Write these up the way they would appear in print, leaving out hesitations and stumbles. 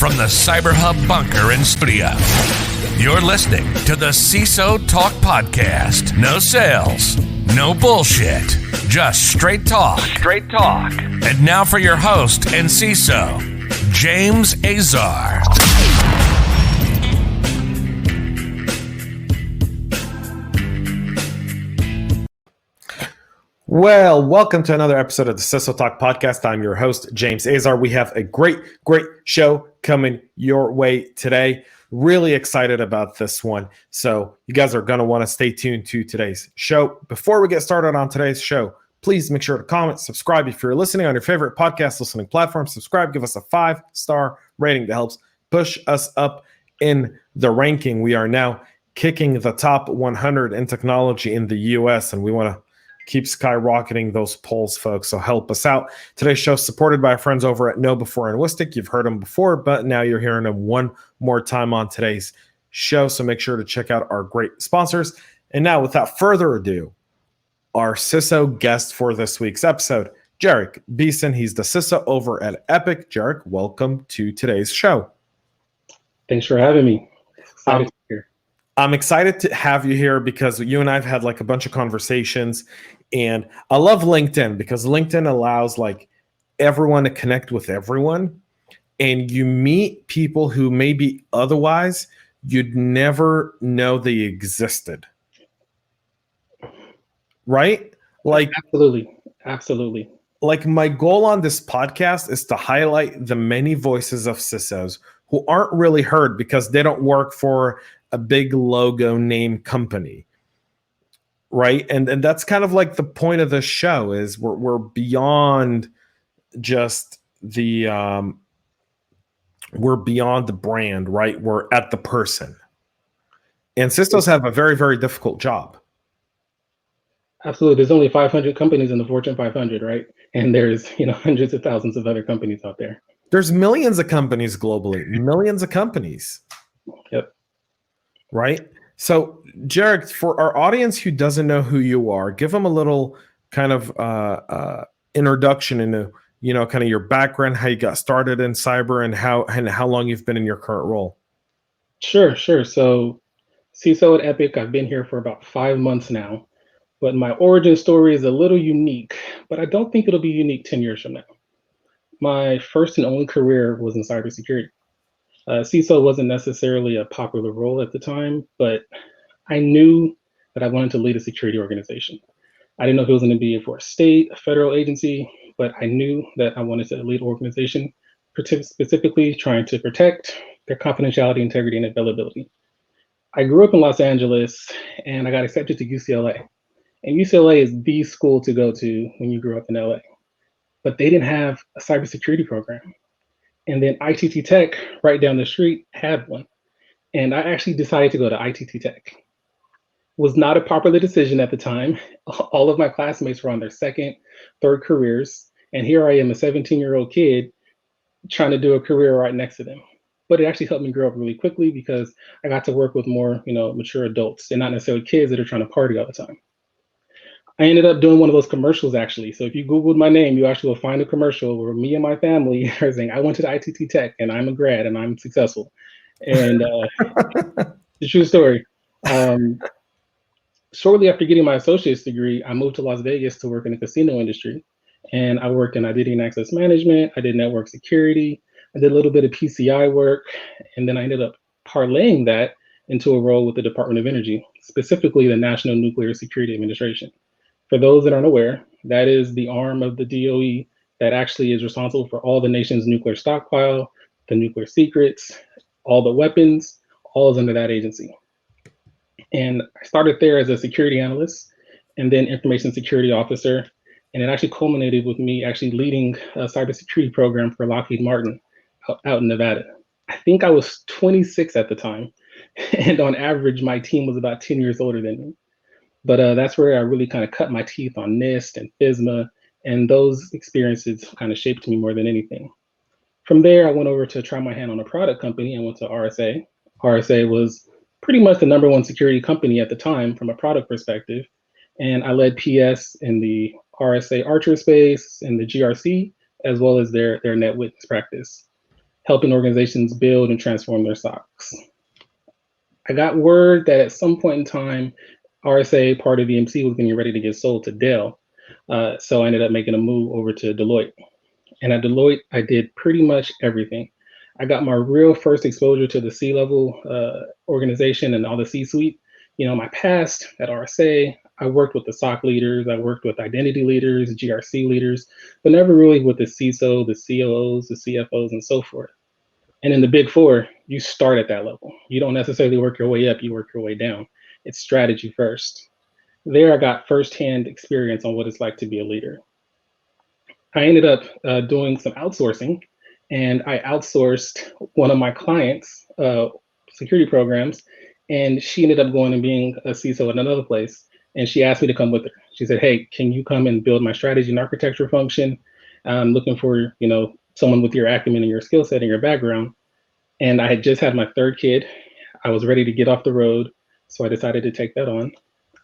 from the CyberHub bunker and studio. You're listening to the CISO Talk podcast. No sales, no bullshit, just straight talk. Straight talk. And now for your host and CISO, James Azar. Well, welcome to another episode of the CISO Talk podcast. I'm your host, James Azar. We have a great show coming your way today. Really excited about this one. So you guys are going to want to stay tuned to today's show. Before we get started on today's show, please make sure to comment, subscribe. If you're listening on your favorite podcast listening platform, subscribe, give us a 5-star rating that helps push us up in the ranking. We are now kicking the top 100 in technology in the US, and we want to keep skyrocketing those polls, folks, so help us out. Today's show is supported by our friends over at Know Before and Wistic. You've heard them before, but now you're hearing them one more time on today's show, so make sure to check out our great sponsors. And now, without further ado, our CISO guest for this week's episode, Jerich Beason. He's the CISO over at Epiq. Jerich, welcome to today's show. Thanks for having me. Excited to be here. I'm excited to have you here because you and I have had like a bunch of conversations, and I love LinkedIn because LinkedIn allows like everyone to connect with everyone, and you meet people who maybe otherwise you'd never know they existed. Right? Like Absolutely. Like my goal on this podcast is to highlight the many voices of CISOs who aren't really heard because they don't work for a big logo name company, right? And that's kind of like the point of this show is we're beyond just the we're beyond the brand, right? We're at the person. And CISOs have a very, very difficult job. Absolutely. There's only 500 companies in the Fortune 500, right? And there's, hundreds of thousands of other companies out there. There's millions of companies globally, millions of companies. Yep. Right? So, Jerichs, for our audience who doesn't know who you are, give them a little kind of introduction into, kind of your background, how you got started in cyber, and how long you've been in your current role. Sure. So, CISO at Epiq, I've been here for about 5 months now, but my origin story is a little unique, but I don't think it'll be unique 10 years from now. My first and only career was in cybersecurity. CISO wasn't necessarily a popular role at the time, but I knew that I wanted to lead a security organization. I didn't know if it was going to be for a state, a federal agency, but I knew that I wanted to lead an organization, specifically trying to protect their confidentiality, integrity, and availability. I grew up in Los Angeles, and I got accepted to UCLA. And UCLA is the school to go to when you grew up in LA. But they didn't have a cybersecurity program. And then ITT Tech, right down the street, had one. And I actually decided to go to ITT Tech. Was not a popular decision at the time. All of my classmates were on their second, third careers. And here I am, a 17-year-old kid, trying to do a career right next to them. But it actually helped me grow up really quickly because I got to work with more, mature adults and not necessarily kids that are trying to party all the time. I ended up doing one of those commercials, actually. So if you Googled my name, you actually will find a commercial where me and my family are saying, I went to the ITT Tech and I'm a grad and I'm successful. And the true story. Shortly after getting my associate's degree, I moved to Las Vegas to work in the casino industry. And I worked in identity and access management. I did network security. I did a little bit of PCI work. And then I ended up parlaying that into a role with the Department of Energy, specifically the National Nuclear Security Administration. For those that aren't aware, that is the arm of the DOE that actually is responsible for all the nation's nuclear stockpile, the nuclear secrets, all the weapons, all is under that agency. And I started there as a security analyst and then information security officer. And it actually culminated with me actually leading a cybersecurity program for Lockheed Martin out in Nevada. I think I was 26 at the time. And on average, my team was about 10 years older than me. But that's where I really kind of cut my teeth on NIST and FISMA, and those experiences kind of shaped me more than anything. From there, I went over to try my hand on a product company. I went to RSA. RSA was pretty much the number one security company at the time from a product perspective. And I led PS in the RSA Archer space, in the GRC, as well as their net witness practice. helping organizations build and transform their SOCs. I got word that at some point in time, RSA, part of EMC, was getting ready to get sold to Dell. So I ended up making a move over to Deloitte. And at Deloitte, I did pretty much everything. I got my real first exposure to the C-level organization and all the C-suite. My past at RSA, I worked with the SOC leaders, I worked with identity leaders, GRC leaders, but never really with the CISO, the COOs, the CFOs, and so forth. And in the Big Four, you start at that level. You don't necessarily work your way up, you work your way down. It's strategy first. There, I got firsthand experience on what it's like to be a leader. I ended up doing some outsourcing, and I outsourced one of my clients' security programs, and she ended up going and being a CISO at another place, and she asked me to come with her. She said, hey, can you come and build my strategy and architecture function? I'm looking for someone with your acumen and your skill set and your background. And I had just had my third kid. I was ready to get off the road, so I decided to take that on.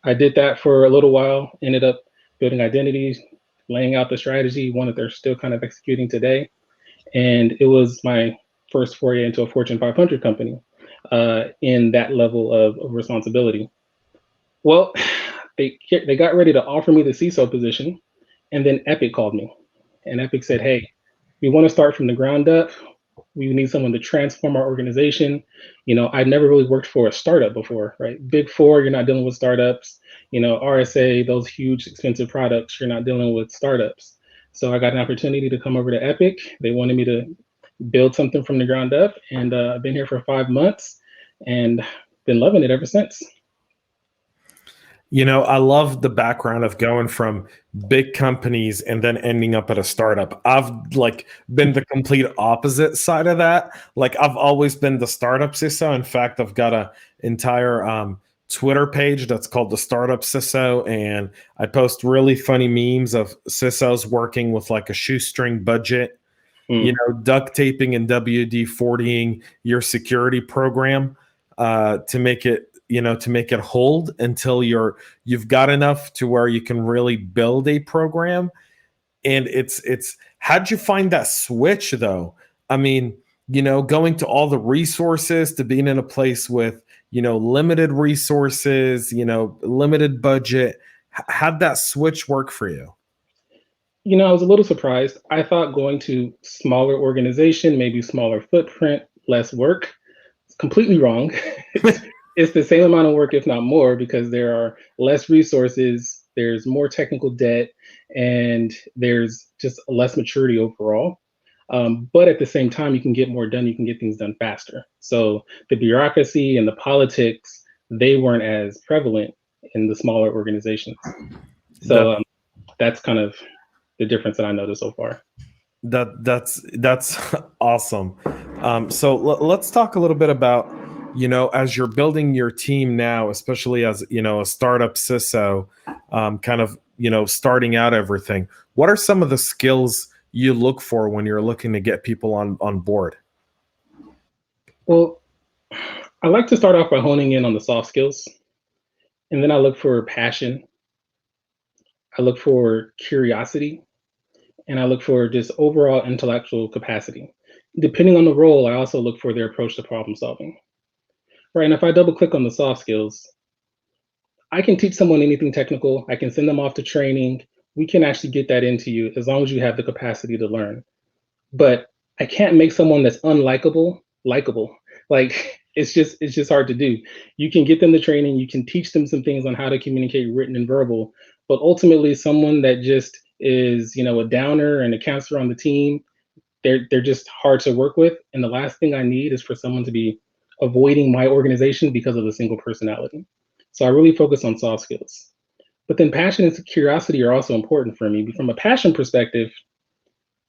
I did that for a little while, ended up building identities, laying out the strategy, one that they're still kind of executing today. And it was my first foray into a Fortune 500 company in that level of responsibility. Well, they got ready to offer me the CISO position, and then Epiq called me. And Epiq said, hey, we want to start from the ground up. We need someone to transform our organization. I've never really worked for a startup before, right? Big Four, you're not dealing with startups. RSA, those huge expensive products, you're not dealing with startups. So I got an opportunity to come over to Epiq. They wanted me to build something from the ground up, and I've been here for 5 months and been loving it ever since. I love the background of going from big companies and then ending up at a startup. I've been the complete opposite side of that. I've always been the startup CISO. In fact, I've got an entire Twitter page that's called the Startup CISO, and I post really funny memes of CISOs working with a shoestring budget, duct taping and WD-40ing your security program to make it hold until you've got enough to where you can really build a program. And it's how'd you find that switch though? I mean, going to all the resources to being in a place with, limited resources, limited budget. How'd that switch work for you? I was a little surprised. I thought going to smaller organization, maybe smaller footprint, less work. It's completely wrong. It's the same amount of work, if not more, because there are less resources, there's more technical debt, and there's just less maturity overall. But at the same time, you can get more done, you can get things done faster. So the bureaucracy and the politics, they weren't as prevalent in the smaller organizations. So that's kind of the difference that I noticed so far. That's awesome. So let's talk a little bit about, as you're building your team now, especially as, a startup CISO, kind of, starting out everything. What are some of the skills you look for when you're looking to get people on board? Well, I like to start off by honing in on the soft skills. And then I look for passion. I look for curiosity. And I look for just overall intellectual capacity. Depending on the role, I also look for their approach to problem solving. Right, and if I double click on the soft skills, I can teach someone anything technical. I can send them off to training. We can actually get that into you as long as you have the capacity to learn. But I can't make someone that's unlikable likable. It's just hard to do. You can get them the training. You can teach them some things on how to communicate written and verbal. But ultimately, someone that just is, a downer and a counselor on the team, they're just hard to work with. And the last thing I need is for someone to be avoiding my organization because of a single personality. So I really focus on soft skills. But then passion and curiosity are also important for me. From a passion perspective,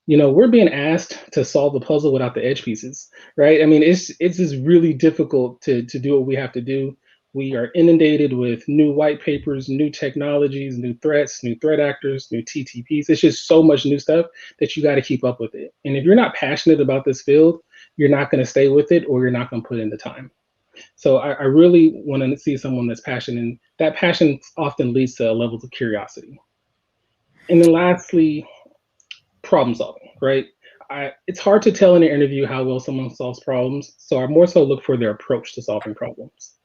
we're being asked to solve the puzzle without the edge pieces, right? I mean, it's just really difficult to do what we have to do. We are inundated with new white papers, new technologies, new threats, new threat actors, new TTPs. It's just so much new stuff that you got to keep up with it. And if you're not passionate about this field, you're not going to stay with it, or you're not going to put in the time. So I really want to see someone that's passionate, and that passion often leads to levels of curiosity. And then lastly, problem solving, right? it's hard to tell in an interview how well someone solves problems. So I more so look for their approach to solving problems.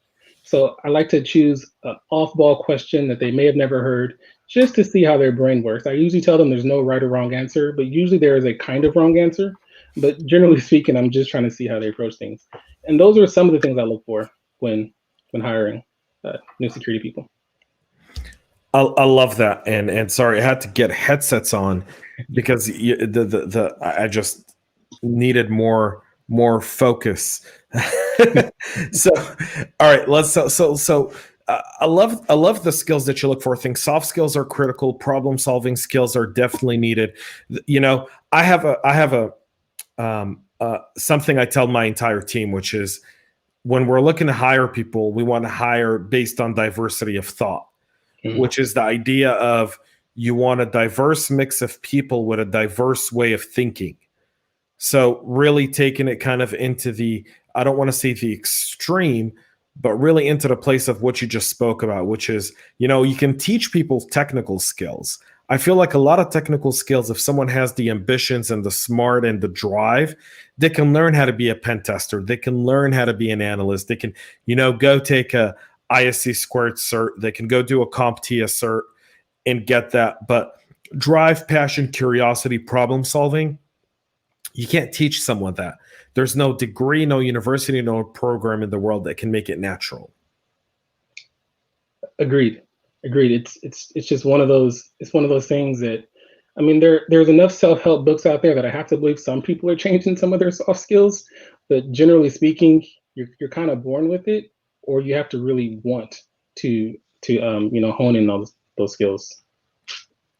So I like to choose an off-ball question that they may have never heard, just to see how their brain works. I usually tell them there's no right or wrong answer, but usually there is a kind of wrong answer. But generally speaking, I'm just trying to see how they approach things. And those are some of the things I look for when hiring new security people. I love that, and sorry, I had to get headsets on because I just needed more focus. So, all right, let's I love the skills that you look for. I think soft skills are critical. Problem solving skills are definitely needed. You know, I have a something I tell my entire team, which is when we're looking to hire people, we want to hire based on diversity of thought, which is the idea of you want a diverse mix of people with a diverse way of thinking. So really taking it kind of into the, I don't want to say the extreme, but really into the place of what you just spoke about, which is, you know, you can teach people technical skills. I feel like a lot of technical skills, if someone has the ambitions and the smart and the drive, they can learn how to be a pen tester. They can learn how to be an analyst. They can, you know, go take a ISC squared cert. They can go do a CompTIA cert and get that. But drive, passion, curiosity, problem solving, you can't teach someone that. There's no degree, no university, no program in the world that can make it natural. Agreed. It's just one of those. It's one of those things that, I mean, there's enough self-help books out there that I have to believe some people are changing some of their soft skills. But generally speaking, you're kind of born with it, or you have to really want to hone in those skills.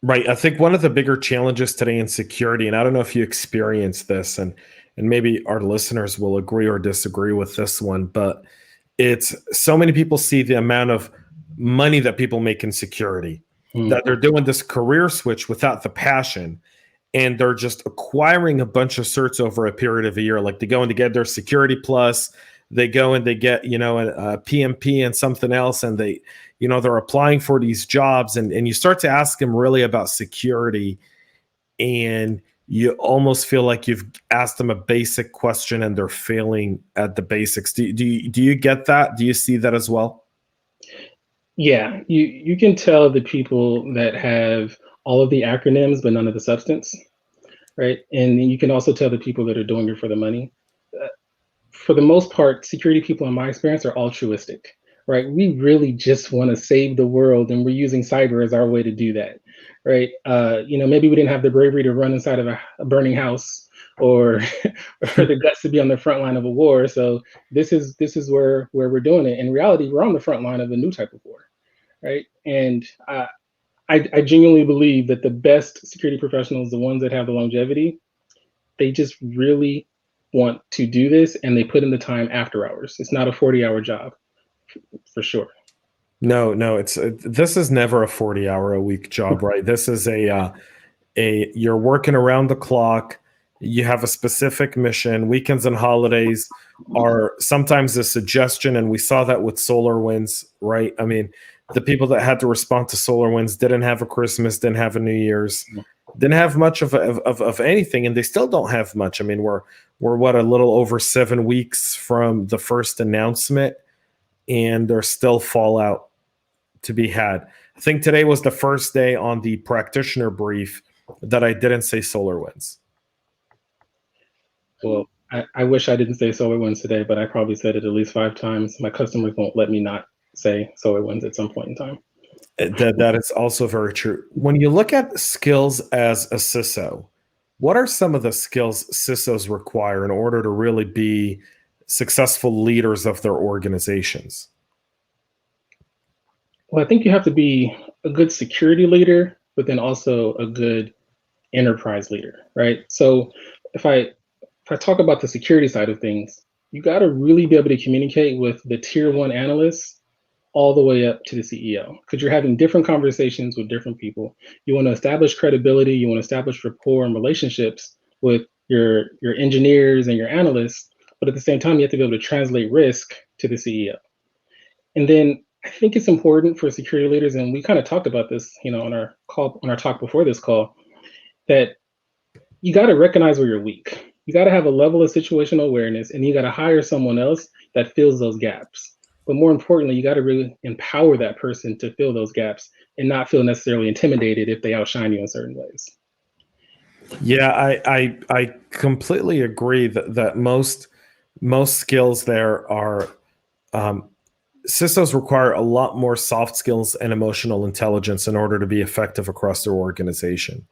Right. I think one of the bigger challenges today in security, and I don't know if you experience this, and maybe our listeners will agree or disagree with this one, but it's so many people see the amount of money that people make in security, that they're doing this career switch without the passion, and they're just acquiring a bunch of certs over a period of a year. Like they go in to get their security plus, they go and they get, you know, a PMP and something else, and they, you know, they're applying for these jobs, and you start to ask them really about security, and you almost feel like you've asked them a basic question and they're failing at the basics. Do you get that? Do you see that as well? Yeah, you can tell the people that have all of the acronyms but none of the substance, right? And you can also tell the people that are doing it for the money. For the most part, security people, in my experience, are altruistic, right? We really just want to save the world, and we're using cyber as our way to do that, right? Maybe we didn't have the bravery to run inside of a burning house, or the guts to be on the front line of a war. So this is where we're doing it. In reality, we're on the front line of a new type of war, right? And I genuinely believe that the best security professionals, the ones that have the longevity, they just really want to do this, and they put in the time after hours. It's not a 40-hour job, for sure. No, this is never a 40-hour-a-week job, right? This is you're working around the clock. You have a specific mission. Weekends and holidays are sometimes a suggestion, and we saw that with SolarWinds, right? I mean, the people that had to respond to SolarWinds didn't have a Christmas, didn't have a New Year's, didn't have much of anything, and they still don't have much. I mean, we're what, a little over 7 weeks from the first announcement, and there's still fallout to be had. I think today was the first day on the practitioner brief that I didn't say SolarWinds. Well, I wish I didn't say SolarWinds today, but I probably said it at least 5 times. My customers won't let me not say SolarWinds at some point in time. That is also very true. When you look at skills as a CISO, what are some of the skills CISOs require in order to really be successful leaders of their organizations? Well, I think you have to be a good security leader, but then also a good enterprise leader, right? So if I talk about the security side of things, you got to really be able to communicate with the tier 1 analysts all the way up to the CEO, because you're having different conversations with different people. You want to establish credibility, you want to establish rapport and relationships with your engineers and your analysts, but at the same time, you have to be able to translate risk to the CEO. And then I think it's important for security leaders, and we kind of talked about this, on our talk before this call, that you got to recognize where you're weak. You got to have a level of situational awareness, and you got to hire someone else that fills those gaps. But more importantly, you got to really empower that person to fill those gaps and not feel necessarily intimidated if they outshine you in certain ways. Yeah, I completely agree that most skills there are CISOs require a lot more soft skills and emotional intelligence in order to be effective across their organization.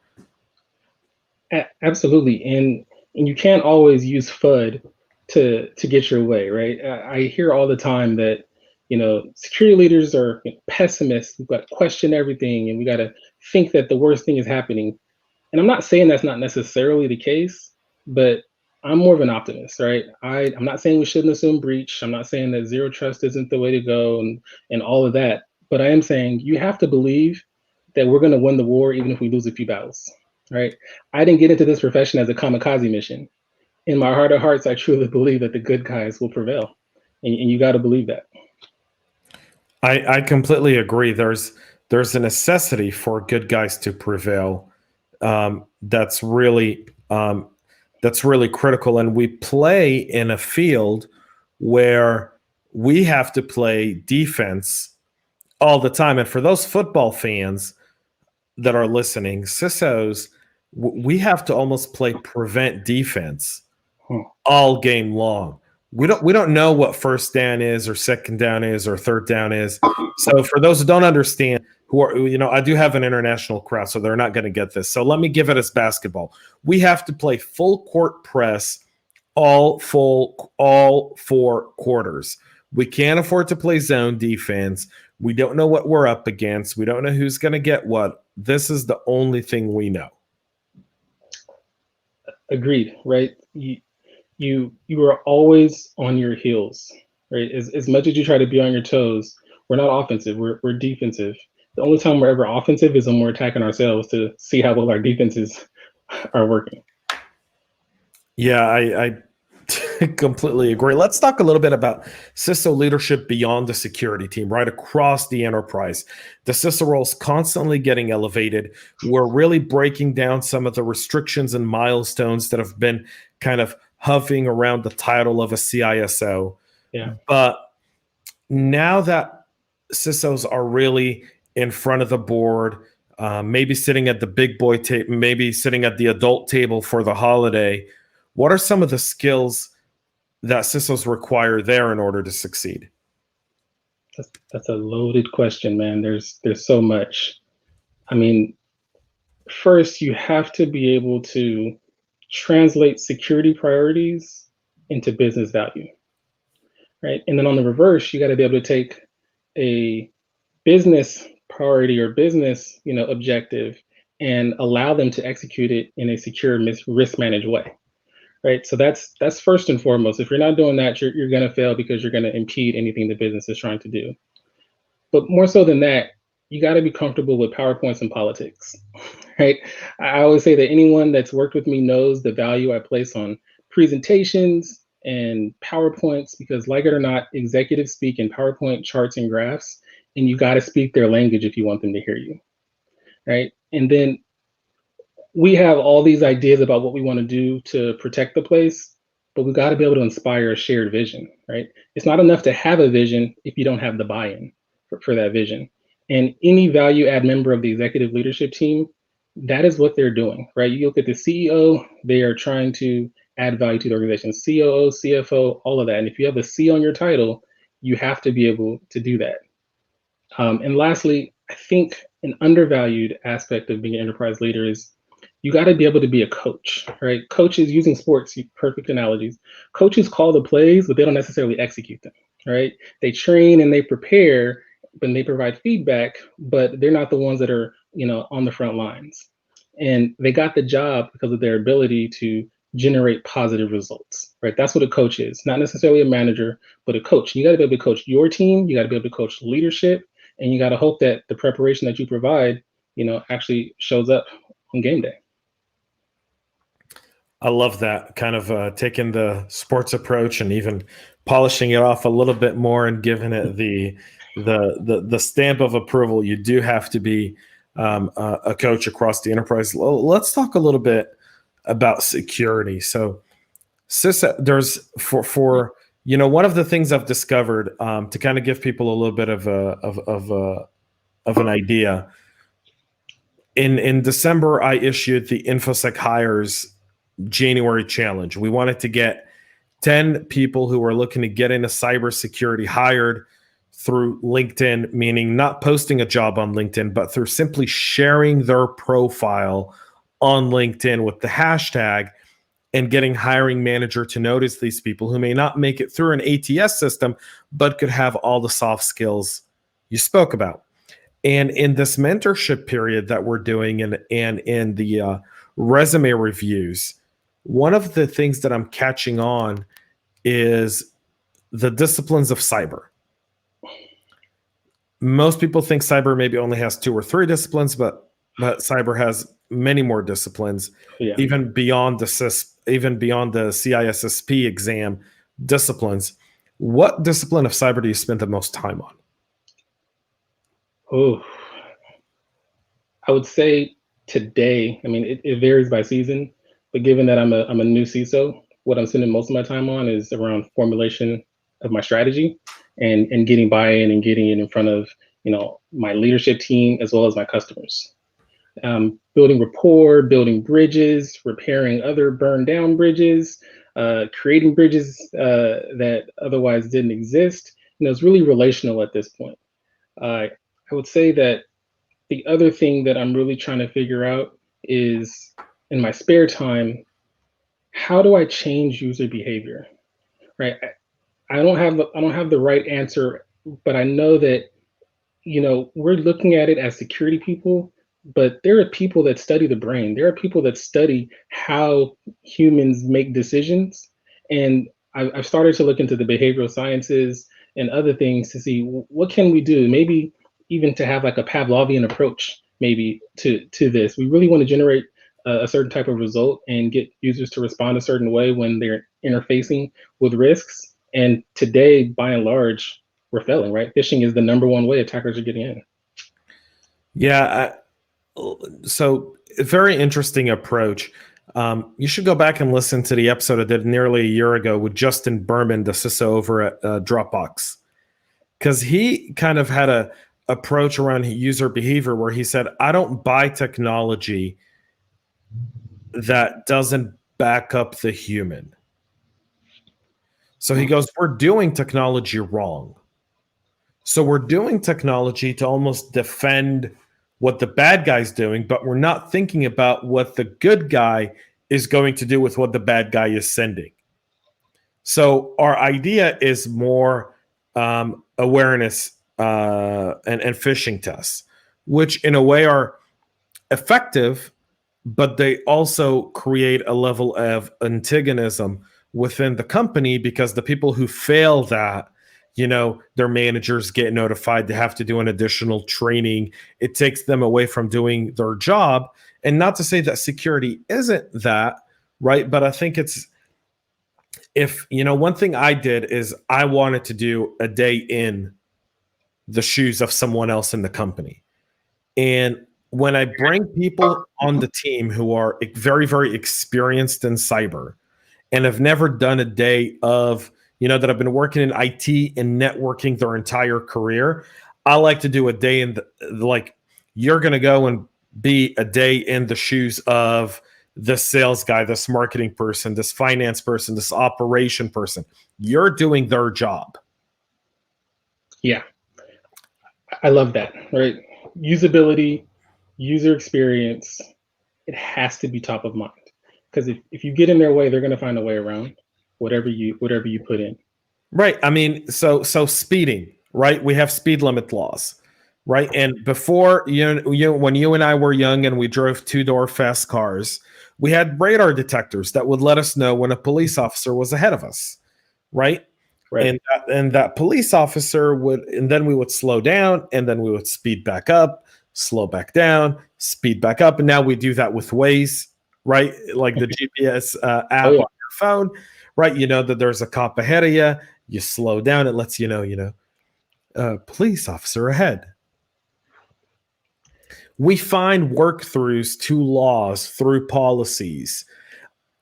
Absolutely, and you can't always use FUD to get your way, right? I hear all the time that security leaders are pessimists. We've got to question everything, and we got to think that the worst thing is happening. And I'm not saying that's not necessarily the case, but I'm more of an optimist, right? I'm not saying we shouldn't assume breach. I'm not saying that zero trust isn't the way to go and all of that. But I am saying you have to believe that we're going to win the war even if we lose a few battles, right? I didn't get into this profession as a kamikaze mission. In my heart of hearts, I truly believe that the good guys will prevail. And you got to believe that. I completely agree. There's a necessity for good guys to prevail. That's really critical. And we play in a field where we have to play defense all the time. And for those football fans that are listening, CISOs, we have to almost play prevent defense all game long. We don't know what first down is or second down is or third down is. So for those who don't understand, I do have an international crowd, so they're not going to get this. So let me give it as basketball. We have to play full court press all 4 quarters. We can't afford to play zone defense. We don't know what we're up against. We don't know who's going to get what. This is the only thing we know. Agreed, right? You are always on your heels, right? As much as you try to be on your toes, we're not offensive, we're defensive. The only time we're ever offensive is when we're attacking ourselves to see how well our defenses are working. Yeah, I completely agree. Let's talk a little bit about CISO leadership beyond the security team, right across the enterprise. The CISO role is constantly getting elevated. We're really breaking down some of the restrictions and milestones that have been kind of hovering around the title of a CISO. Yeah. But now that CISOs are really in front of the board, maybe sitting at the big boy table, maybe sitting at the adult table for the holiday, what are some of the skills that CISOs require there in order to succeed? That's a loaded question, man. There's so much. I mean, first, you have to be able to translate security priorities into business value, right? And then on the reverse, you got to be able to take a business priority or business, objective and allow them to execute it in a secure, risk managed way, right? So that's first and foremost. If you're not doing that, you're going to fail because you're going to impede anything the business is trying to do. But more so than that, you got to be comfortable with PowerPoints and politics, right? I always say that anyone that's worked with me knows the value I place on presentations and PowerPoints because, like it or not, executives speak in PowerPoint charts and graphs, and you got to speak their language if you want them to hear you, right? And then we have all these ideas about what we want to do to protect the place, but we got to be able to inspire a shared vision, right? It's not enough to have a vision if you don't have the buy-in for that vision. And any value add member of the executive leadership team, that is what they're doing, right? You look at the CEO, they are trying to add value to the organization, COO, CFO, all of that. And if you have a C on your title, you have to be able to do that. And lastly, I think an undervalued aspect of being an enterprise leader is you got to be able to be a coach, right? Coaches, using sports, perfect analogies. Coaches call the plays, but they don't necessarily execute them, right? They train and they prepare, and they provide feedback, but they're not the ones that are, on the front lines. And they got the job because of their ability to generate positive results, right? That's what a coach is, not necessarily a manager, but a coach. You got to be able to coach your team. You got to be able to coach leadership, and you got to hope that the preparation that you provide, actually shows up on game day. I love that, kind of taking the sports approach and even polishing it off a little bit more and giving it the stamp of approval. You do have to be a coach across the enterprise. Let's talk a little bit about security. So CISO, there's for one of the things I've discovered, to kind of give people a little bit of an idea. In December, I issued the InfoSec Hires January challenge. We wanted to get 10 people who are looking to get into cybersecurity hired through LinkedIn, meaning not posting a job on LinkedIn, but through simply sharing their profile on LinkedIn with the hashtag and getting hiring manager to notice these people who may not make it through an ATS system, but could have all the soft skills you spoke about. And in this mentorship period that we're doing and in the resume reviews, one of the things that I'm catching on is the disciplines of cyber. Most people think cyber maybe only has 2 or 3 disciplines, but cyber has many more disciplines, even beyond the CISSP exam disciplines. What discipline of cyber do you spend the most time on? Oh, I would say today, I mean, it varies by season, but given that I'm a new CISO, what I'm spending most of my time on is around formulation of my strategy and getting buy-in and getting it in front of, my leadership team as well as my customers. Building rapport, building bridges, repairing other burned down bridges, creating bridges that otherwise didn't exist. It's really relational at this point. I would say that the other thing that I'm really trying to figure out is, in my spare time, how do I change user behavior? Right? I don't have the right answer, but I know that we're looking at it as security people, but there are people that study the brain. There are people that study how humans make decisions, and I've started to look into the behavioral sciences and other things to see what can we do. Maybe even to have like a Pavlovian approach, maybe to this. We really want to generate a certain type of result and get users to respond a certain way when they're interfacing with risks. And today, by and large, we're failing, right? Phishing is the number one way attackers are getting in. Yeah. So a very interesting approach. You should go back and listen to the episode I did nearly a year ago with Justin Berman, the CISO over at Dropbox, because he kind of had a approach around user behavior where he said, I don't buy technology that doesn't back up the human. So he goes, we're doing technology wrong. So we're doing technology to almost defend what the bad guy's doing, but we're not thinking about what the good guy is going to do with what the bad guy is sending. So our idea is more awareness and phishing tests, which in a way are effective, but they also create a level of antagonism within the company because the people who fail that, their managers get notified. They have to do an additional training. It takes them away from doing their job. And not to say that security isn't that, right? But I think one thing I did is I wanted to do a day in the shoes of someone else in the company. And when I bring people on the team who are very, very experienced in cyber and have never done a day of, that have been working in IT and networking their entire career, I like to do a day in you're going to go and be a day in the shoes of this sales guy, this marketing person, this finance person, this operation person. You're doing their job. Yeah. I love that, right? Usability, user experience, it has to be top of mind. Because if you get in their way, they're going to find a way around whatever you put in. Right. I mean, so speeding, right? We have speed limit laws, right? And before, when you and I were young and we drove 2-door fast cars, we had radar detectors that would let us know when a police officer was ahead of us, right? Right. And that police officer and then we would slow down, and then we would speed back up, slow back down, speed back up. And now we do that with Waze, right? Like the GPS app on your phone, right? You know that there's a cop ahead of you. You slow down. It lets you know, police officer ahead. We find work-throughs to laws through policies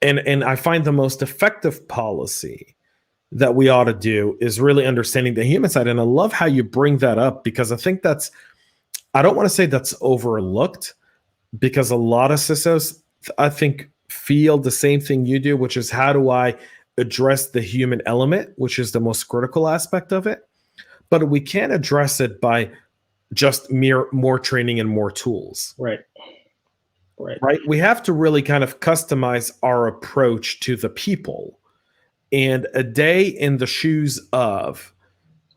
And I find the most effective policy that we ought to do is really understanding the human side. And I love how you bring that up, because I think I don't want to say that's overlooked, because a lot of CISOs, I think, feel the same thing you do, which is, how do I address the human element, which is the most critical aspect of it? But we can't address it by just more training and more tools. Right. We have to really kind of customize our approach to the people. And a day in the shoes of,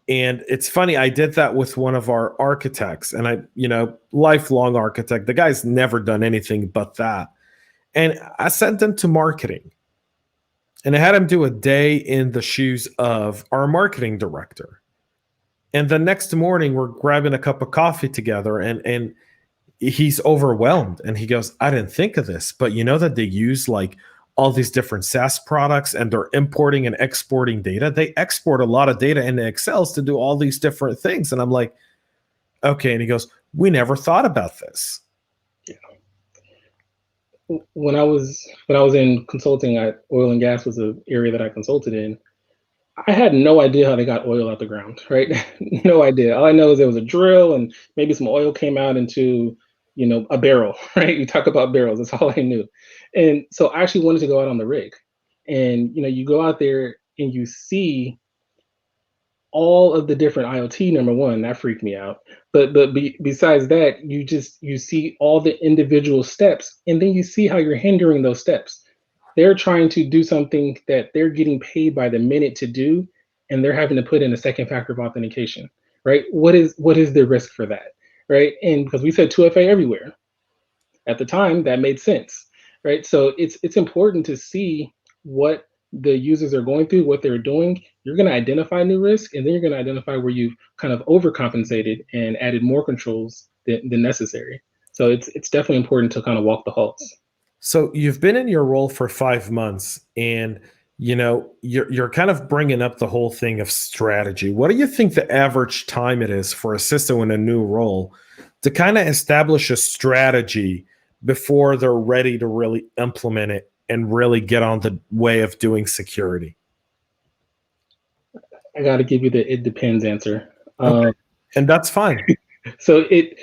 and it's funny, I did that with one of our architects, and lifelong architect, the guy's never done anything but that. And I sent him to marketing, and I had him do a day in the shoes of our marketing director. And the next morning we're grabbing a cup of coffee together, and he's overwhelmed. And he goes, I didn't think of this, but you know that they use like all these different SaaS products, and they're importing and exporting data. They export a lot of data into Excels to do all these different things. And I'm like, okay. And he goes, we never thought about this. Yeah. When I was in consulting, oil and gas was an area that I consulted in. I had no idea how they got oil out the ground, right? No idea. All I know is there was a drill, and maybe some oil came out into, a barrel, right? You talk about barrels. That's all I knew. And so I actually wanted to go out on the rig, and, you go out there and you see all of the different IoT. Number one, that freaked me out. But besides that, you see all the individual steps, and then you see how you're hindering those steps. They're trying to do something that they're getting paid by the minute to do, and they're having to put in a second factor of authentication, right? What is the risk for that, right? And because we said 2FA everywhere, at the time that made sense, right? So it's important to see what the users are going through, what they're doing. You're going to identify new risk, and then you're going to identify where you've kind of overcompensated and added more controls than necessary. So it's definitely important to kind of walk the halls. So you've been in your role for 5 months, and you're kind of bringing up the whole thing of strategy. What do you think the average time it is for a CISO in a new role to kind of establish a strategy before they're ready to really implement it and really get on the way of doing security? I got to give you the "it depends" answer. Okay. And that's fine. So it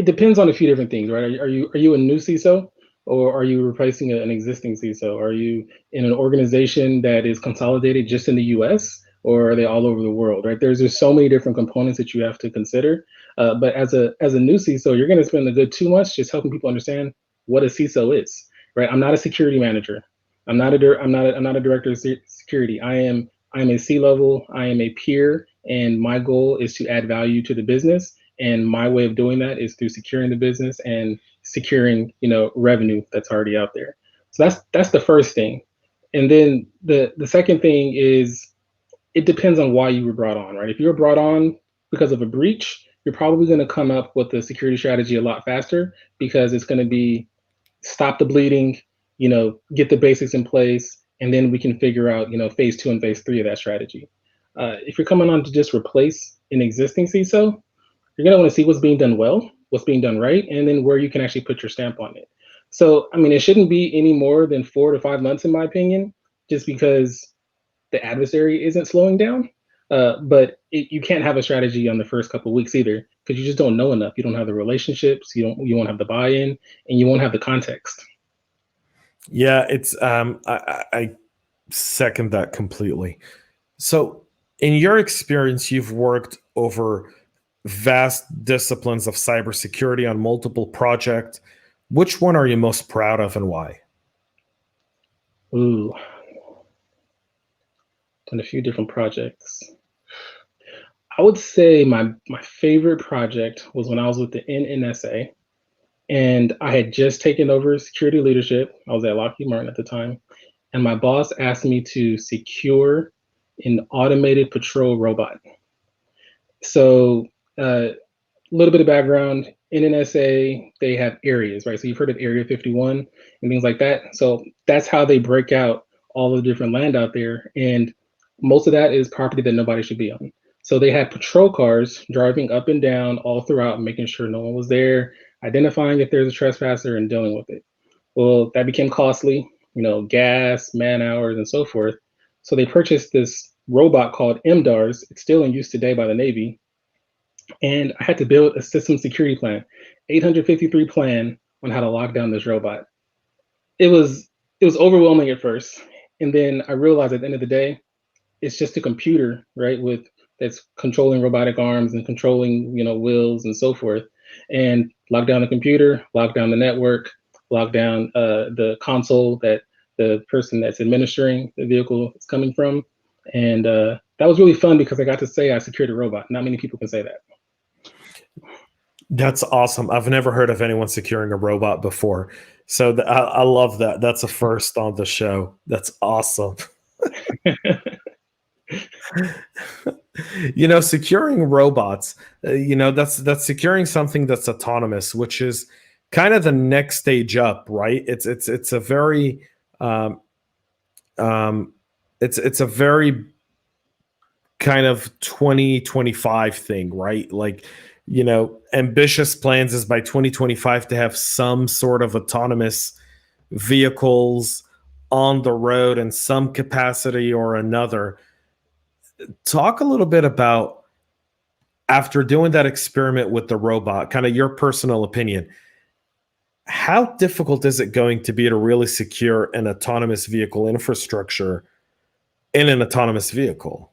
depends on a few different things, right? Are you a new CISO? Or are you replacing an existing CISO? Are you in an organization that is consolidated just in the US, or are they all over the world, right? There's just so many different components that you have to consider. But as a new CISO, you're going to spend a good 2 months just helping people understand what a CISO is, right? I'm not a security manager. I'm not a director of security. I am a C-level. I am a peer, and my goal is to add value to the business. And my way of doing that is through securing the business and securing, revenue that's already out there. So that's the first thing. And then the second thing is, it depends on why you were brought on, right? If you were brought on because of a breach, you're probably going to come up with a security strategy a lot faster, because it's going to be stop the bleeding, get the basics in place, and then we can figure out, phase 2 and phase 3 of that strategy. If you're coming on to just replace an existing CISO, you're going to want to see what's being done well, what's being done right, and then where you can actually put your stamp on it. So, it shouldn't be any more than 4 to 5 months, in my opinion, just because the adversary isn't slowing down. But you can't have a strategy on the first couple of weeks either, because you just don't know enough. You don't have the relationships, you won't have the buy-in, and you won't have the context. Yeah, it's I second that completely. So in your experience, you've worked over vast disciplines of cybersecurity on multiple projects. Which one are you most proud of, and why? Ooh, done a few different projects. I would say my favorite project was when I was with the NNSA, and I had just taken over security leadership. I was at Lockheed Martin at the time, and my boss asked me to secure an automated patrol robot. So a little bit of background, NNSA, they have areas, right? So you've heard of Area 51 and things like that. So that's how they break out all the different land out there. And most of that is property that nobody should be on. So they had patrol cars driving up and down all throughout, making sure no one was there, identifying if there's a trespasser and dealing with it. Well, that became costly. gas, man hours, and so forth. So they purchased this robot called MDARS. It's still in use today by the Navy. And I had to build a system security plan, 853 plan on how to lock down this robot. It was overwhelming at first. And then I realized at the end of the day, it's just a computer, right, that's controlling robotic arms and controlling, wheels and so forth. And lock down the computer, lock down the network, lock down the console that the person that's administering the vehicle is coming from. And that was really fun because I got to say I secured a robot. Not many people can say that. That's awesome. I've never heard of anyone securing a robot before. So I love that. That's a first on the show. That's awesome. Securing robots, that's securing something that's autonomous, which is kind of the next stage up, right? It's a very it's a very kind of 2025 thing, right? Like, ambitious plans is by 2025 to have some sort of autonomous vehicles on the road in some capacity or another. Talk a little bit about, after doing that experiment with the robot, kind of your personal opinion. How difficult is it going to be to really secure an autonomous vehicle infrastructure in an autonomous vehicle?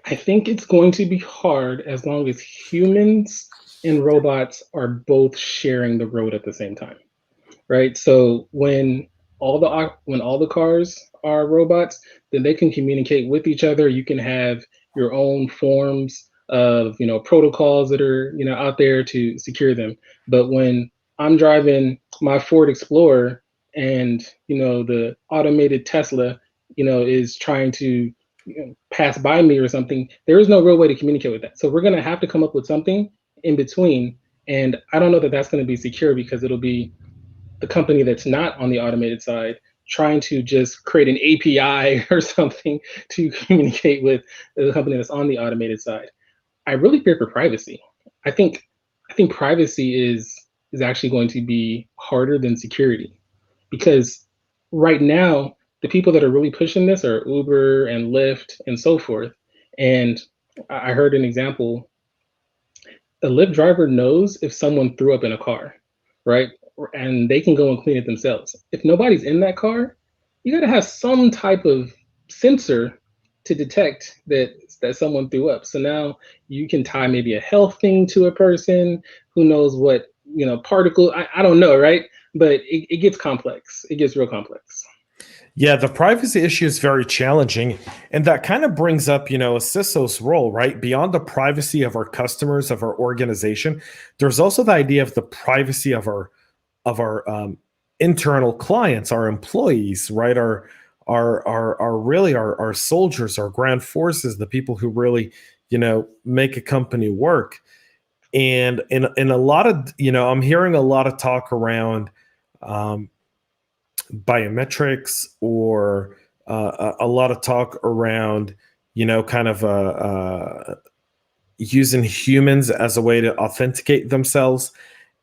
I think it's going to be hard as long as humans and robots are both sharing the road at the same time, right? So when all the cars are robots, then they can communicate with each other. You can have your own forms of protocols that are out there to secure them. But when I'm driving my Ford Explorer and the automated Tesla is trying to pass by me or something, there is no real way to communicate with that. So we're going to have to come up with something in between. And I don't know that that's going to be secure, because it'll be the company that's not on the automated side trying to just create an API or something to communicate with the company that's on the automated side. I really fear for privacy. I think privacy is actually going to be harder than security, because right now the people that are really pushing this are Uber and Lyft and so forth. And I heard an example. A Lyft driver knows if someone threw up in a car, right? And they can go and clean it themselves. If nobody's in that car, you got to have some type of sensor to detect that someone threw up. So now you can tie maybe a health thing to a person. Who knows what particle? I don't know, right? But it gets complex. It gets real complex. Yeah, the privacy issue is very challenging. And that kind of brings up, a CISO's role, right? Beyond the privacy of our customers, of our organization, there's also the idea of the privacy of our internal clients, our employees, right? Our soldiers, our ground forces, the people who really, make a company work. And in a lot of, I'm hearing a lot of talk around biometrics, or a lot of talk around, using humans as a way to authenticate themselves.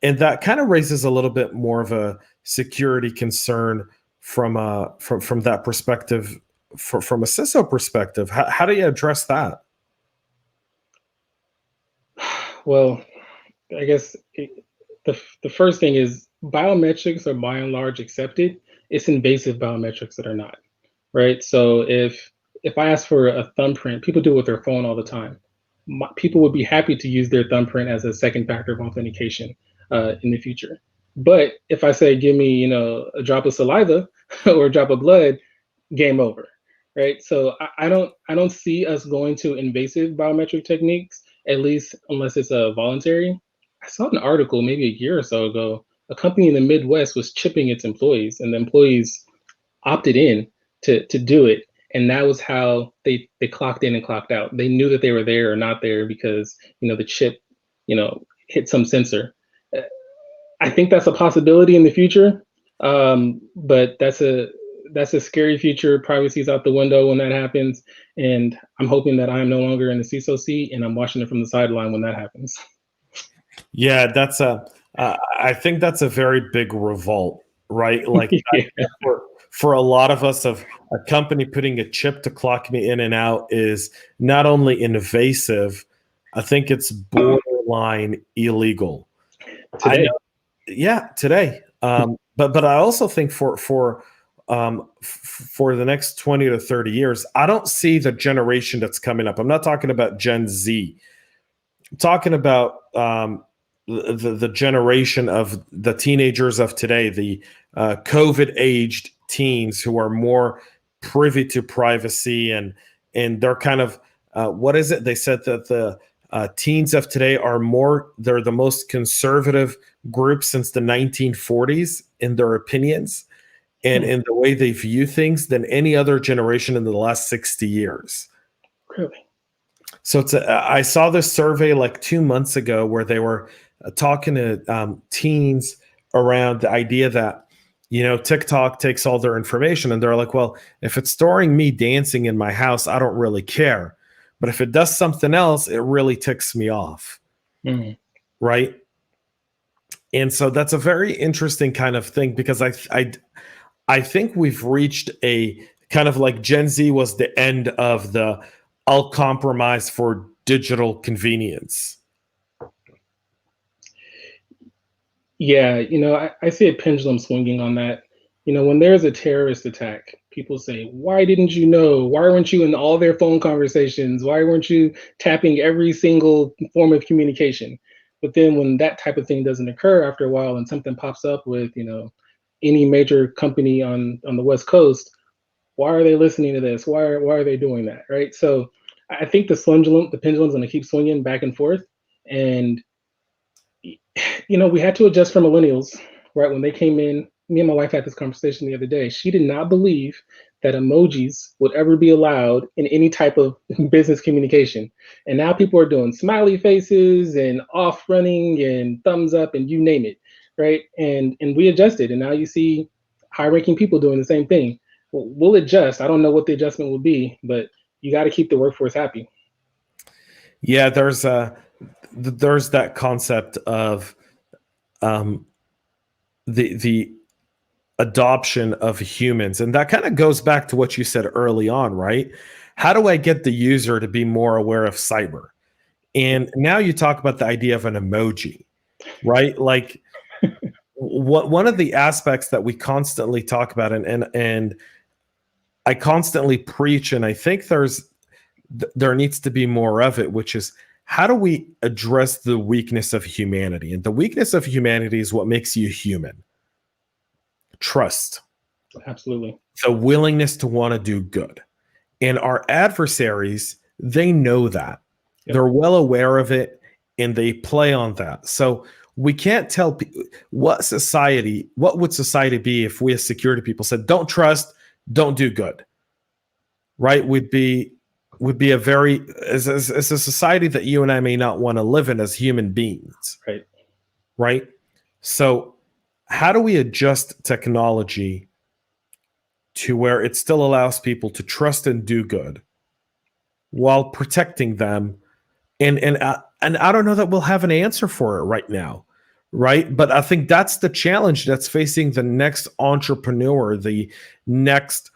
And that kind of raises a little bit more of a security concern from that perspective, from a CISO perspective. How do you address that? Well, I guess the first thing is, biometrics are by and large accepted. It's invasive biometrics that are not, right? So if I ask for a thumbprint, people do it with their phone all the time. People would be happy to use their thumbprint as a second factor of authentication in the future. But if I say, give me, a drop of saliva or a drop of blood, game over, right? So I don't see us going to invasive biometric techniques, at least unless it's voluntary. I saw an article maybe a year or so ago. A company in the Midwest was chipping its employees, and the employees opted in to do it. And that was how they clocked in and clocked out. They knew that they were there or not there because, the chip, hit some sensor. I think that's a possibility in the future, but that's a scary future. Privacy's out the window when that happens. And I'm hoping that I'm no longer in the CISO seat and I'm watching it from the sideline when that happens. Yeah, that's I think that's a very big revolt, right? Like Yeah. for a lot of us, of a company putting a chip to clock me in and out is not only invasive, I think it's borderline illegal. I Today. know, yeah, today. But I also think for the next 20 to 30 years, I don't see the generation that's coming up. I'm not talking about Gen Z. I'm talking about the generation of the teenagers of today, the COVID aged teens who are more privy to privacy, and they're kind of what is it? They said that the teens of today they're the most conservative group since the 1940s in their opinions and in the way they view things than any other generation in the last 60 years. Really? So I saw this survey like 2 months ago where they were talking to teens around the idea that, TikTok takes all their information, and they're like, well, if it's storing me dancing in my house, I don't really care. But if it does something else, it really ticks me off. Mm. Right. And so that's a very interesting kind of thing, because I think we've reached a kind of like Gen Z was the end of the I'll compromise for digital convenience. Yeah, I see a pendulum swinging on that. When there's a terrorist attack, people say, why didn't you know? Why weren't you in all their phone conversations? Why weren't you tapping every single form of communication? But then when that type of thing doesn't occur after a while and something pops up with, any major company on the West Coast, why are they listening to this? Why are they doing that? Right. So I think the pendulum's going to keep swinging back and forth. And we had to adjust for millennials, right? When they came in, me and my wife had this conversation the other day. She did not believe that emojis would ever be allowed in any type of business communication. And now people are doing smiley faces and off running and thumbs up and you name it, right? And we adjusted, and now you see high-ranking people doing the same thing. We'll adjust. I don't know what the adjustment will be, but you got to keep the workforce happy. Yeah, there's that concept of the adoption of humans, and that kind of goes back to what you said early on, right? How do I get the user to be more aware of cyber? And now you talk about the idea of an emoji, right? Like one of the aspects that we constantly talk about, and I constantly preach, and I think there needs to be more of it, which is, how do we address the weakness of humanity? And the weakness of humanity is what makes you human. Trust. Absolutely. The willingness to want to do good. And our adversaries, they know that. Yep. They're well aware of it, and they play on that. So we can't tell people what would society be if we as security people said, don't trust, don't do good, right? Would be a very, as a society that you and I may not want to live in as human beings. Right. So how do we adjust technology to where it still allows people to trust and do good while protecting them? And I don't know that we'll have an answer for it right now, right? But I think that's the challenge that's facing the next entrepreneur, the next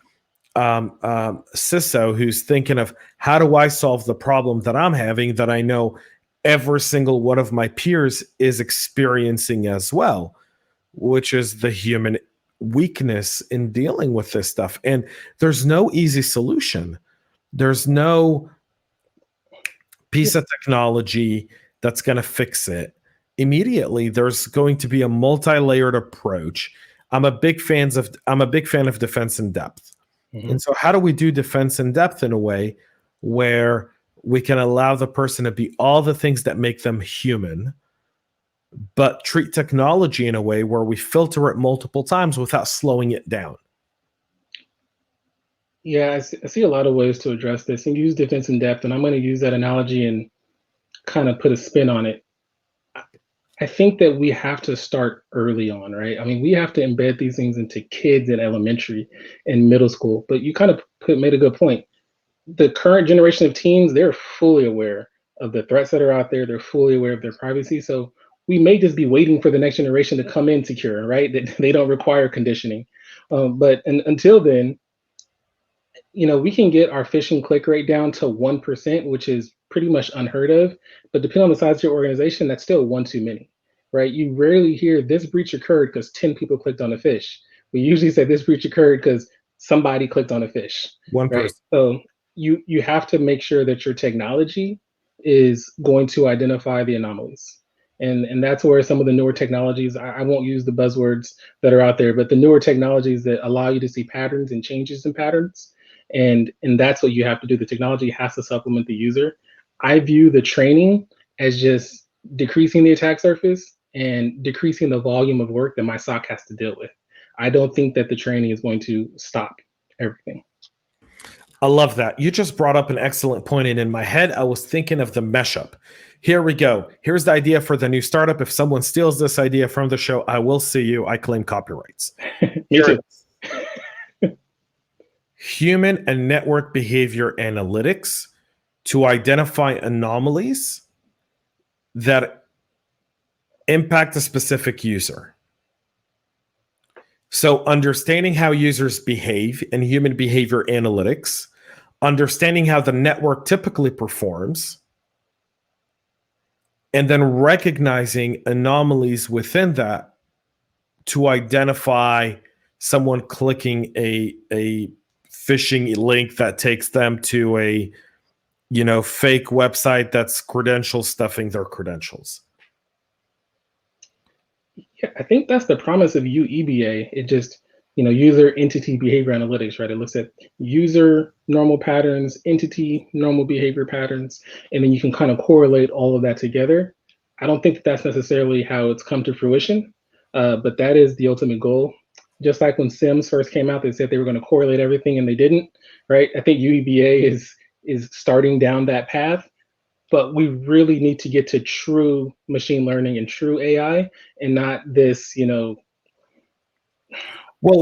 CISO who's thinking of, how do I solve the problem that I'm having, that I know every single one of my peers is experiencing as well, which is the human weakness in dealing with this stuff. And there's no easy solution. There's no piece of technology that's going to fix it immediately. There's going to be a multi-layered approach. I'm a big fan of defense in depth. Mm-hmm. And so how do we do defense in depth in a way where we can allow the person to be all the things that make them human, but treat technology in a way where we filter it multiple times without slowing it down? Yeah, I see a lot of ways to address this and use defense in depth, and I'm going to use that analogy and kind of put a spin on it. I think that we have to start early on, right? I mean, we have to embed these things into kids in elementary and middle school. But you kind of made a good point. The current generation of teens, they're fully aware of the threats that are out there. They're fully aware of their privacy. So we may just be waiting for the next generation to come in secure, right? That they don't require conditioning. But until then, we can get our phishing click rate down to 1%, which is pretty much unheard of. But depending on the size of your organization, that's still one too many, right? You rarely hear this breach occurred because 10 people clicked on a phish. We usually say this breach occurred because somebody clicked on a phish. One right? person. So you have to make sure that your technology is going to identify the anomalies. And that's where some of the newer technologies, I won't use the buzzwords that are out there, but the newer technologies that allow you to see patterns and changes in patterns. And that's what you have to do. The technology has to supplement the user. I view the training as just decreasing the attack surface and decreasing the volume of work that my SOC has to deal with. I don't think that the training is going to stop everything. I love that. You just brought up an excellent point, and in my head, I was thinking of the mesh up. Here we go. Here's the idea for the new startup. If someone steals this idea from the show, I will sue you. I claim copyrights. Me too. Human and network behavior analytics to identify anomalies that impact a specific user. So understanding how users behave and human behavior analytics, understanding how the network typically performs, and then recognizing anomalies within that to identify someone clicking a phishing link that takes them to a fake website that's credential stuffing their credentials. Yeah, I think that's the promise of UEBA. It just, user entity behavior analytics, right? It looks at user normal patterns, entity normal behavior patterns, and then you can kind of correlate all of that together. I don't think that's necessarily how it's come to fruition, but that is the ultimate goal. Just like when SIMS first came out, they said they were going to correlate everything and they didn't, right? I think UEBA is starting down that path. But we really need to get to true machine learning and true AI, and not this, Well,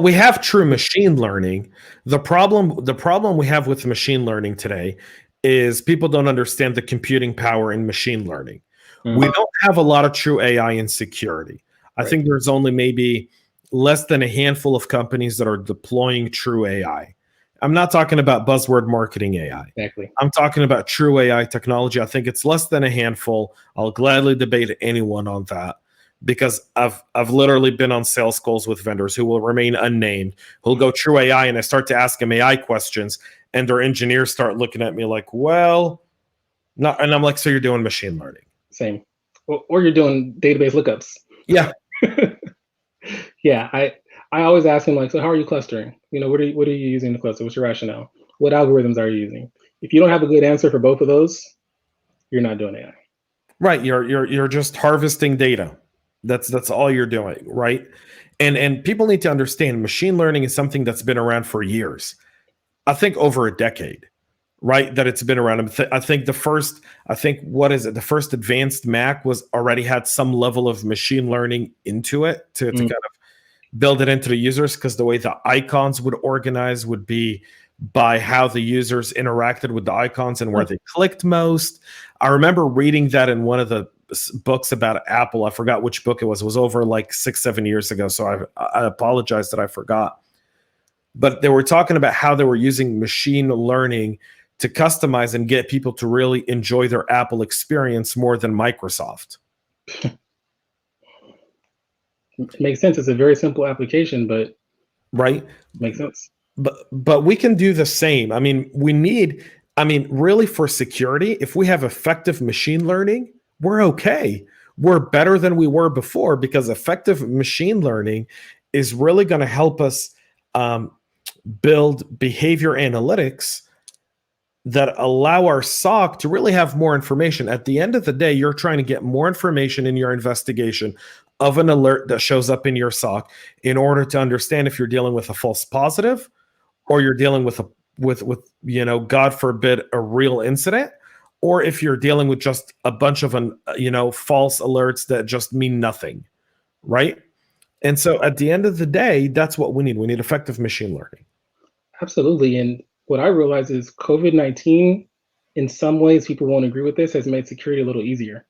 we have true machine learning. The problem we have with machine learning today is people don't understand the computing power in machine learning. Mm-hmm. We don't have a lot of true AI in security. I think there's only maybe less than a handful of companies that are deploying true AI. I'm not talking about buzzword marketing AI. Exactly. I'm talking about true AI technology. I think it's less than a handful. I'll gladly debate anyone on that because I've literally been on sales calls with vendors who will remain unnamed, who'll go true AI, and I start to ask them AI questions, and their engineers start looking at me like, well, not. And I'm like, so you're doing machine learning? Same. Or you're doing database lookups. Yeah. Yeah. I always ask them, like, so how are you clustering? What are you using to cluster? What's your rationale? What algorithms are you using? If you don't have a good answer for both of those, you're not doing AI. Right. You're just harvesting data. That's all you're doing, right? And people need to understand machine learning is something that's been around for years. I think over a decade, right? That it's been around. I think the first advanced Mac already had some level of machine learning into it to kind of build it into the users, because the way the icons would organize would be by how the users interacted with the icons and where they clicked most. I remember reading that in one of the books about Apple. I forgot which book it was. It was over like 6-7 years ago. So I apologize that I forgot. But they were talking about how they were using machine learning to customize and get people to really enjoy their Apple experience more than Microsoft. It makes sense. It's a very simple application, but right, makes sense. But we can do the same. I mean, really for security, if we have effective machine learning, we're okay. We're better than we were before, because effective machine learning is really going to help us build behavior analytics that allow our SOC to really have more information. At the end of the day, you're trying to get more information in your investigation of an alert that shows up in your SOC in order to understand if you're dealing with a false positive or you're dealing with God forbid, a real incident, or if you're dealing with just a bunch of false alerts that just mean nothing, right? And so at the end of the day, that's what we need. We need effective machine learning. Absolutely. And what I realize is COVID-19, in some ways, people won't agree with this, has made security a little easier.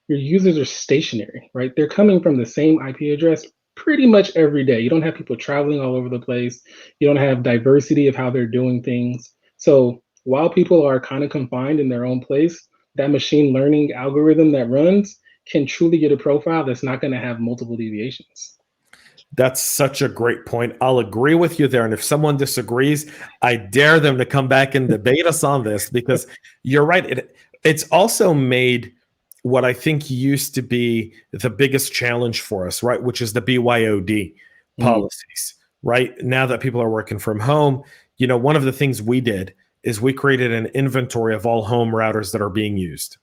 your users are stationary, right? They're coming from the same IP address pretty much every day. You don't have people traveling all over the place. You don't have diversity of how they're doing things. So while people are kind of confined in their own place, that machine learning algorithm that runs can truly get a profile that's not going to have multiple deviations. That's such a great point. I'll agree with you there. And if someone disagrees, I dare them to come back and debate us on this, because you're right. It's also made what I think used to be the biggest challenge for us, right? Which is the BYOD policies, right? Now that people are working from home, one of the things we did is we created an inventory of all home routers that are being used.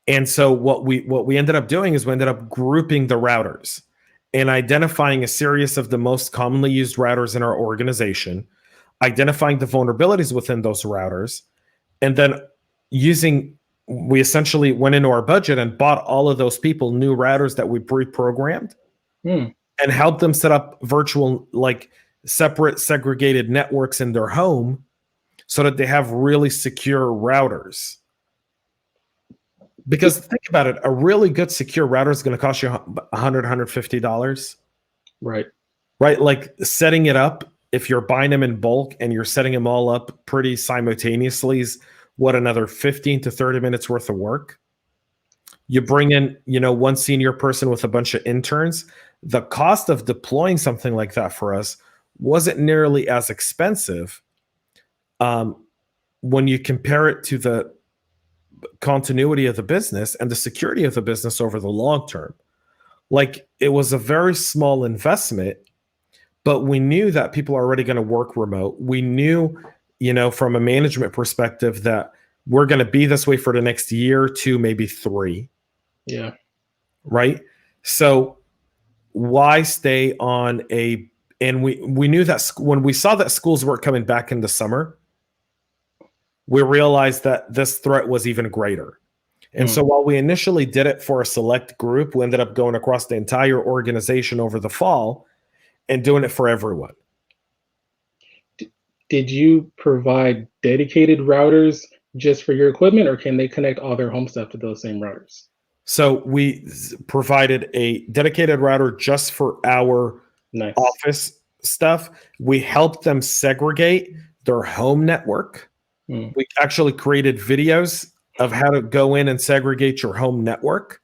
And so what we ended up doing is we ended up grouping the routers and identifying a series of the most commonly used routers in our organization, identifying the vulnerabilities within those routers, and then we essentially went into our budget and bought all of those people new routers that we pre-programmed and helped them set up virtual, like separate segregated networks in their home so that they have really secure routers. Because think about it, a really good secure router is going to cost you $100, $150. Right. Right. Like setting it up, if you're buying them in bulk and you're setting them all up pretty simultaneously, is another 15 to 30 minutes worth of work. You bring in, one senior person with a bunch of interns. The cost of deploying something like that for us wasn't nearly as expensive when you compare it to the continuity of the business and the security of the business over the long term. Like, it was a very small investment, but we knew that people are already going to work remote. We knew, from a management perspective, that we're going to be this way for the next year, 2, maybe 3. Yeah. Right. So why stay on and we knew that when we saw that schools weren't coming back in the summer, we realized that this threat was even greater. And so while we initially did it for a select group, we ended up going across the entire organization over the fall and doing it for everyone. Did you provide dedicated routers just for your equipment, or can they connect all their home stuff to those same routers? So we provided a dedicated router just for our office stuff. We helped them segregate their home network. We actually created videos of how to go in and segregate your home network.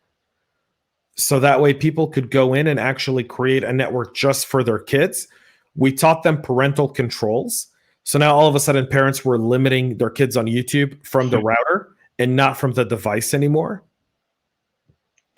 So that way people could go in and actually create a network just for their kids. We taught them parental controls. So now all of a sudden parents were limiting their kids on YouTube from the router and not from the device anymore.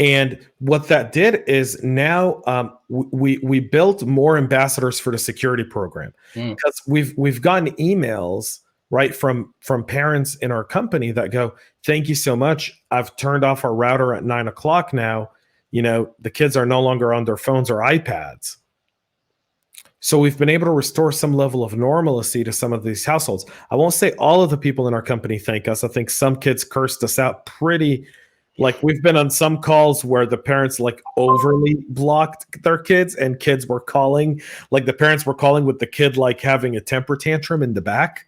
And what that did is now we built more ambassadors for the security program, because we've gotten emails, right, from parents in our company that go, "Thank you so much. I've turned off our router at 9 o'clock now. The kids are no longer on their phones or iPads." So we've been able to restore some level of normalcy to some of these households. I won't say all of the people in our company thank us. I think some kids cursed us out pretty. Like, we've been on some calls where the parents overly blocked their kids, and kids were calling, the parents were calling with the kid having a temper tantrum in the back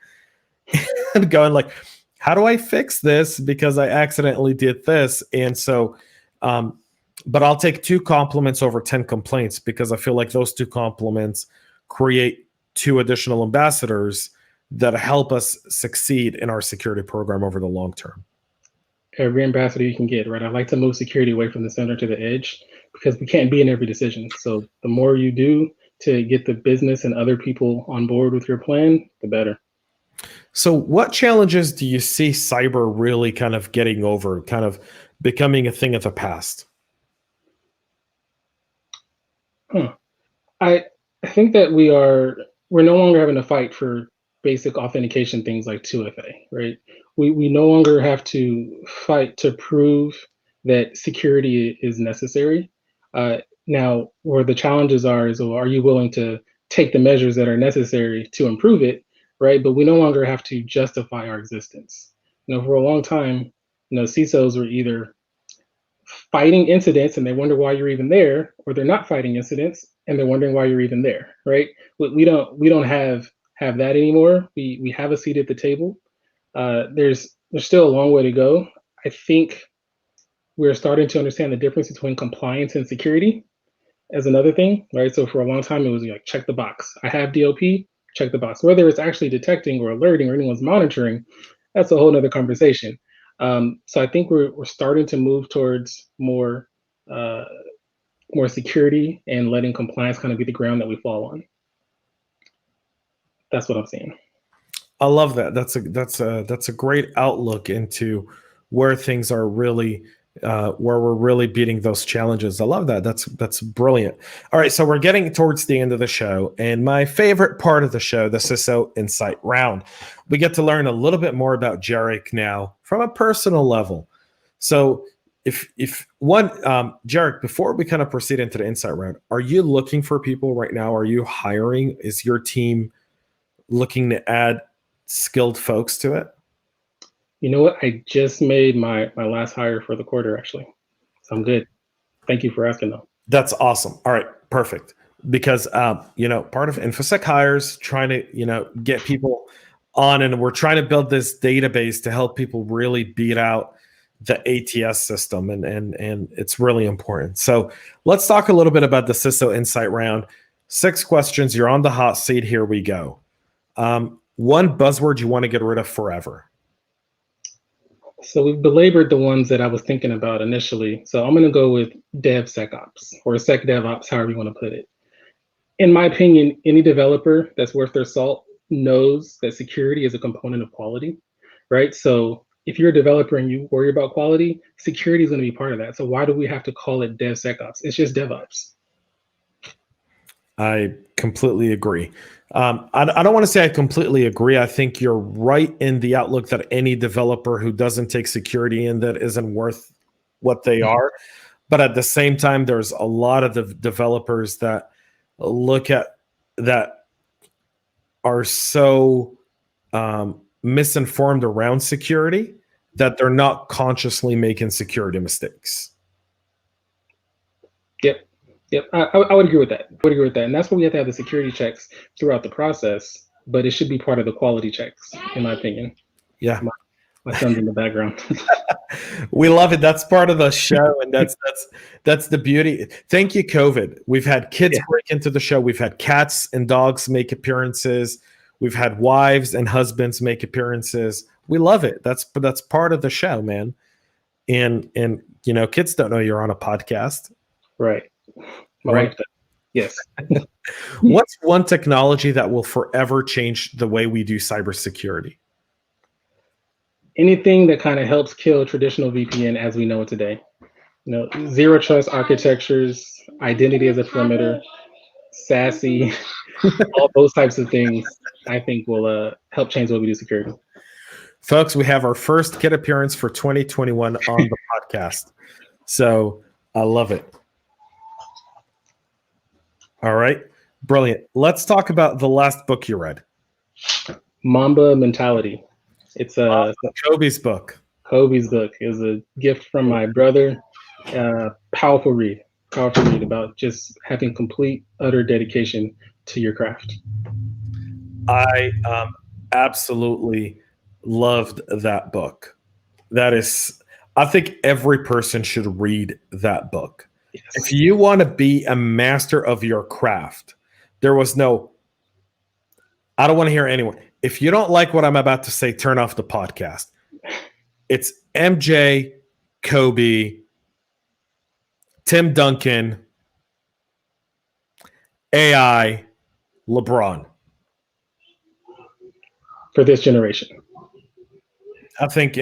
and going how do I fix this because I accidentally did this? And so, but I'll take 2 compliments over 10 complaints, because I feel like those 2 compliments create 2 additional ambassadors that help us succeed in our security program over the long term. Every ambassador you can get, right? I like to move security away from the center to the edge, because we can't be in every decision. So the more you do to get the business and other people on board with your plan, the better. So what challenges do you see cyber really kind of getting over, kind of becoming a thing of the past? I think that we're no longer having to fight for basic authentication things like 2FA, right? We no longer have to fight to prove that security is necessary. Now, where the challenges is, are you willing to take the measures that are necessary to improve it, right? But we no longer have to justify our existence. For a long time, CISOs were either fighting incidents and they wonder why you're even there, or they're not fighting incidents and they're wondering why you're even there, right? We don't have that anymore. We have a seat at the table. There's still a long way to go. I think we're starting to understand the difference between compliance and security as another thing, right? So for a long time, it was like, check the box. I have DOP, check the box. Whether it's actually detecting or alerting or anyone's monitoring, that's a whole nother conversation. So I think we're starting to move towards more security and letting compliance kind of be the ground that we fall on. That's what I'm seeing. I love that. That's a great outlook into where things are really where we're really beating those challenges. I love that. That's brilliant. All right, so we're getting towards the end of the show, and my favorite part of the show, the CISO Insight Round. We get to learn a little bit more about Jerich now from a personal level. So if Jerich, before we kind of proceed into the Insight Round, are you looking for people right now? Are you hiring? Is your team looking to add skilled folks to it? You know what? I just made my last hire for the quarter, actually. So I'm good. Thank you for asking, though. That's awesome. All right, perfect. Because part of InfoSec hires trying to get people on, and we're trying to build this database to help people really beat out the ATS system, and it's really important. So let's talk a little bit about the CISO Insight Round. 6 questions. You're on the hot seat. Here we go. One buzzword you want to get rid of forever. So we've belabored the ones that I was thinking about initially. So I'm going to go with DevSecops or SecDevOps, however you want to put it. In my opinion, any developer that's worth their salt knows that security is a component of quality, right? So if you're a developer and you worry about quality, security is going to be part of that. So why do we have to call it DevSecops? It's just DevOps. I completely agree. I don't want to say I completely agree. I think you're right in the outlook that any developer who doesn't take security in that isn't worth what they are. But at the same time, there's a lot of the developers that look at that are so misinformed around security that they're not consciously making security mistakes. Yep, I would agree with that. And that's why we have to have the security checks throughout the process, but it should be part of the quality checks, in my opinion. Yeah. My son's in the background. We love it. That's part of the show, and that's the beauty. Thank you, COVID. We've had kids break into the show. We've had cats and dogs make appearances. We've had wives and husbands make appearances. We love it. That's part of the show, man. And kids don't know you're on a podcast. Right. Right. Yes. What's one technology that will forever change the way we do cybersecurity? Anything that kind of helps kill traditional VPN as we know it today. Zero trust architectures, identity as a perimeter, SASE, all those types of things, I think will help change the way we do security. Folks, we have our first kid appearance for 2021 on the podcast. So I love it. All right. Brilliant. Let's talk about the last book you read. Mamba Mentality. It's Kobe's book. Kobe's book. It was a gift from my brother. Powerful read about just having complete, utter dedication to your craft. I absolutely loved that book. I think every person should read that book. Yes. If you want to be a master of your craft, I don't want to hear anyone. If you don't like what I'm about to say, turn off the podcast. It's MJ, Kobe, Tim Duncan, AI, LeBron. For this generation. I think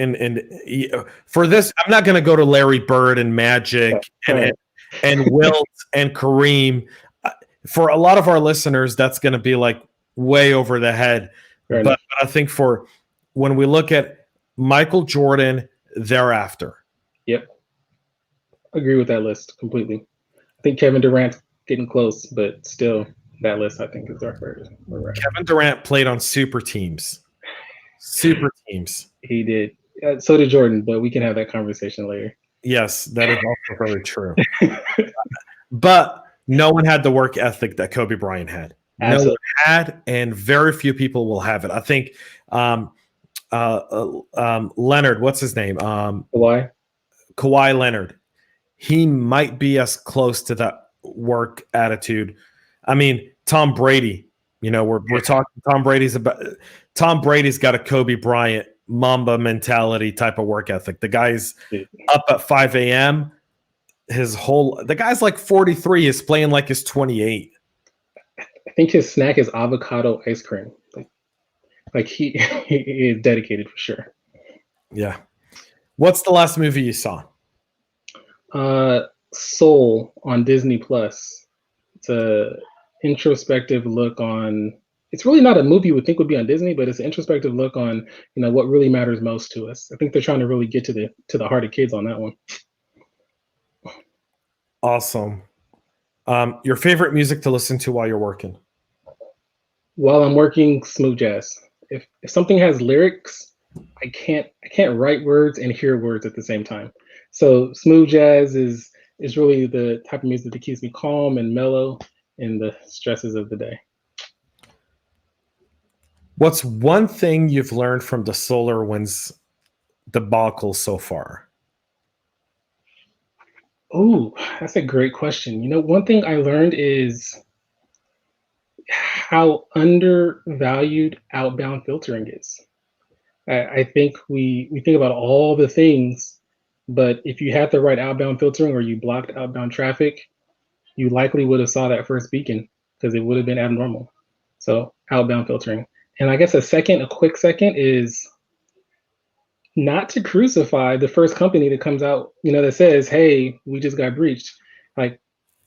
for this, I'm not going to go to Larry Bird and Magic and Wilt and Kareem. For a lot of our listeners, that's going to be like way over the head. But I think for when we look at Michael Jordan thereafter. Yep. Agree with that list completely. I think Kevin Durant's getting close, but still that list I think is our first. Kevin Durant played on super teams. He did. So did Jordan, but we can have that conversation later. Yes, that is also very true. But no one had the work ethic that Kobe Bryant had. Absolutely. No one had, and very few people will have it. I think Leonard, what's his name? Why? Kawhi Leonard. He might be as close to that work attitude. I mean, Tom Brady, we're talking Tom Brady's got a Kobe Bryant Mamba mentality type of work ethic. The guy's up at 5 a.m. The guy's like 43, is playing like he's 28. I think his snack is avocado ice cream. Like he is dedicated for sure. Yeah. What's the last movie you saw? Soul on Disney Plus. It's a introspective look on. It's really not a movie you would think would be on Disney, but it's an introspective look on what really matters most to us. I think they're trying to really get to the heart of kids on that one. Awesome. Your favorite music to listen to while you're working? While I'm working, smooth jazz. If something has lyrics, I can't write words and hear words at the same time. So smooth jazz is really the type of music that keeps me calm and mellow in the stresses of the day. What's one thing you've learned from the SolarWinds debacle so far? Oh, that's a great question. One thing I learned is how undervalued outbound filtering is. I think we think about all the things, but if you had the right outbound filtering or you blocked outbound traffic, you likely would have saw that first beacon because it would have been abnormal. So outbound filtering. And I guess a quick second is not to crucify the first company that comes out, that says, hey, we just got breached. Like,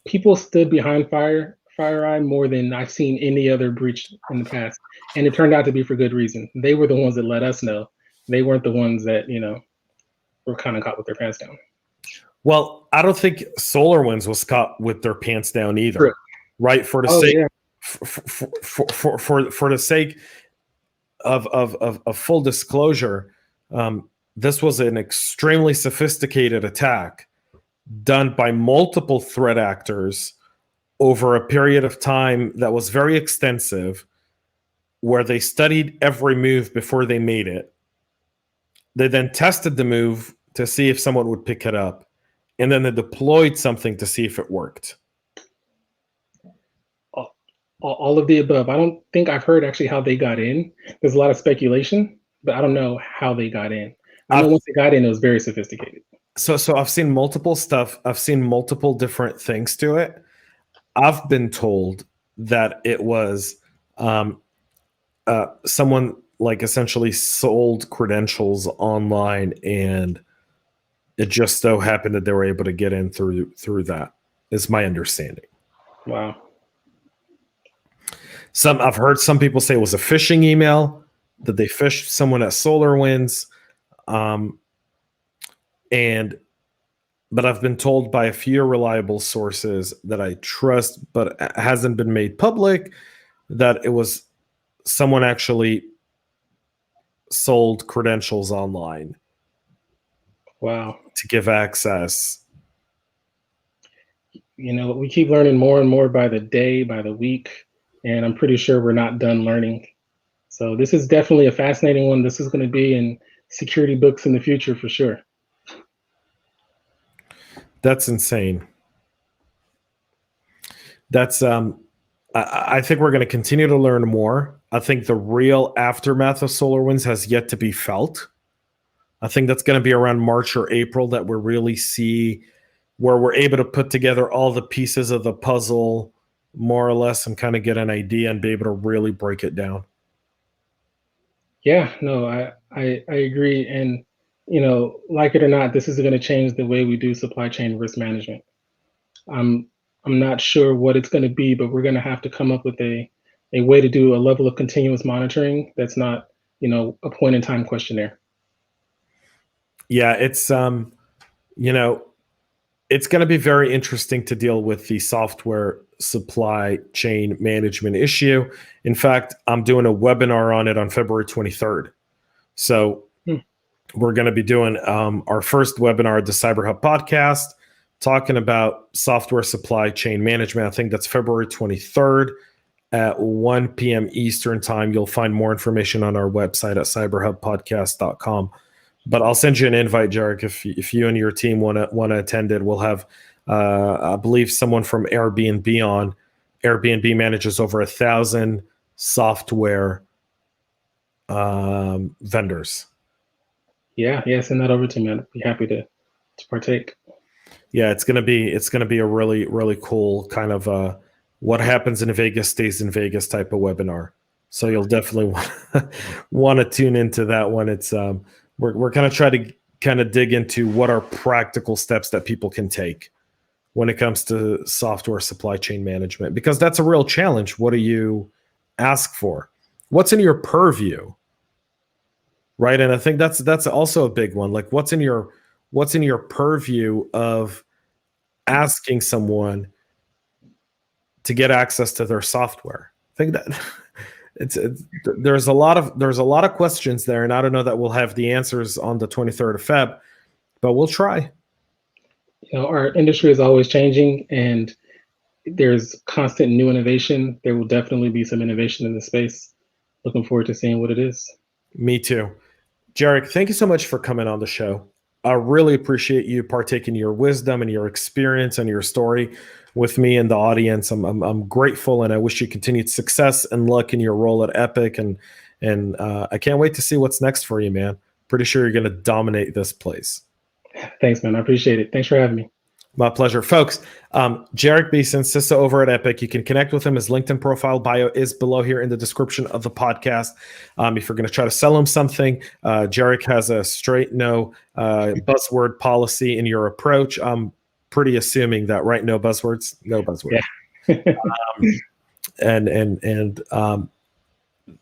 people stood behind FireEye more than I've seen any other breach in the past. And it turned out to be for good reason. They were the ones that let us know. They weren't the ones that, were kind of caught with their pants down. Well, I don't think SolarWinds was caught with their pants down either. True. Right? For the sake for the sake of full disclosure, this was an extremely sophisticated attack done by multiple threat actors over a period of time that was very extensive, where they studied every move before they made it. They then tested the move to see if someone would pick it up, and then they deployed something to see if it worked. All of the above. I don't think I've heard actually how they got in. There's a lot of speculation, but I don't know how they got in. I know once they got in, it was very sophisticated. So I've seen multiple stuff. I've seen multiple different things to it. I've been told that it was someone like essentially sold credentials online, and it just so happened that they were able to get in through that, is my understanding. Wow. I've heard some people say it was a phishing email, that they phished someone at SolarWinds. But I've been told by a few reliable sources that I trust, but it hasn't been made public, that it was someone actually sold credentials online. Wow. To give access. We keep learning more and more by the day, by the week, and I'm pretty sure we're not done learning. So this is definitely a fascinating one. This is going to be in security books in the future for sure. That's insane. That's I think we're going to continue to learn more. I think the real aftermath of SolarWinds has yet to be felt. I think that's going to be around March or April that we really see where we're able to put together all the pieces of the puzzle more or less and kind of get an idea and be able to really break it down. Yeah, no, I agree. And like it or not, this is going to change the way we do supply chain risk management. I'm not sure what it's going to be, but we're going to have to come up with a way to do a level of continuous monitoring that's not, a point in time questionnaire. Yeah, it's it's going to be very interesting to deal with the software supply chain management issue. In fact, I'm doing a webinar on it on February 23rd. So we're going to be doing our first webinar at the CyberHub podcast, talking about software supply chain management. I think that's February 23rd at 1 p.m. Eastern time. You'll find more information on our website at cyberhubpodcast.com. But I'll send you an invite, Jerich, if you and your team want to attend it. We'll have, I believe, someone from Airbnb on. Airbnb manages over 1,000 software vendors. Yeah, send that over to me. I'd be happy to partake. Yeah, it's gonna be a really, really cool kind of what happens in Vegas stays in Vegas type of webinar. So you'll definitely want to tune into that one. It's we're kind of trying to kind of dig into what are practical steps that people can take when it comes to software supply chain management, because that's a real challenge. What do you ask for? What's in your purview? Right. And I think that's also a big one. Like what's in your purview of asking someone to get access to their software? I think that there's a lot of questions there, and I don't know that we'll have the answers on the 23rd of Feb, but we'll try. Our industry is always changing, and there's constant new innovation. There will definitely be some innovation in the space. Looking forward to seeing what it is. Me too. Jerich, thank you so much for coming on the show. I really appreciate you partaking your wisdom and your experience and your story with me and the audience. I'm grateful, and I wish you continued success and luck in your role at Epiq. And I can't wait to see what's next for you, man. Pretty sure you're going to dominate this place. Thanks, man. I appreciate it. Thanks for having me. My pleasure. Folks, Jerich Beason, CISO over at Epiq. You can connect with him. His LinkedIn profile bio is below here in the description of the podcast. If you're going to try to sell him something, Jerich has a straight no buzzword policy in your approach. I'm pretty assuming that, right? No buzzwords? No buzzwords. Yeah.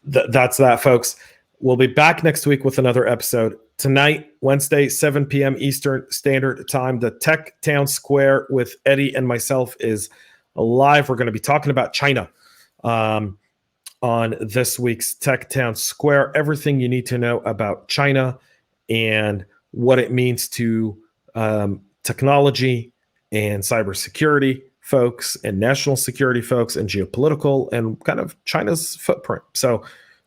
That's that, folks. We'll be back next week with another episode. Tonight, Wednesday, 7 p.m. Eastern Standard Time, the Tech Town Square with Eddie and myself is live. We're going to be talking about China on this week's Tech Town Square. Everything you need to know about China and what it means to technology and cybersecurity folks and national security folks and geopolitical and kind of China's footprint. So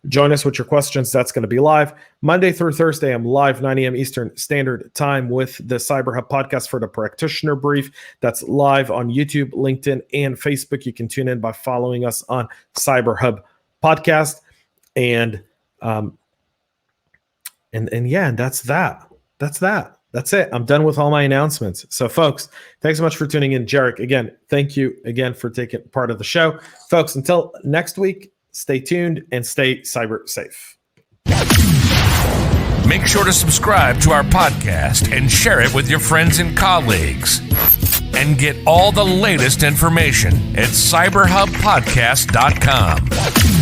join us with your questions. That's going to be live Monday through Thursday. I'm live 9 a.m. Eastern Standard Time with the CyberHub podcast for the practitioner brief. That's live on YouTube, LinkedIn, and Facebook. You can tune in by following us on CyberHub podcast. And that's that. That's it. I'm done with all my announcements. So, folks, thanks so much for tuning in. Jerich, again, thank you again for taking part of the show. Folks, until next week, stay tuned and stay cyber safe. Make sure to subscribe to our podcast and share it with your friends and colleagues. And get all the latest information at cyberhubpodcast.com.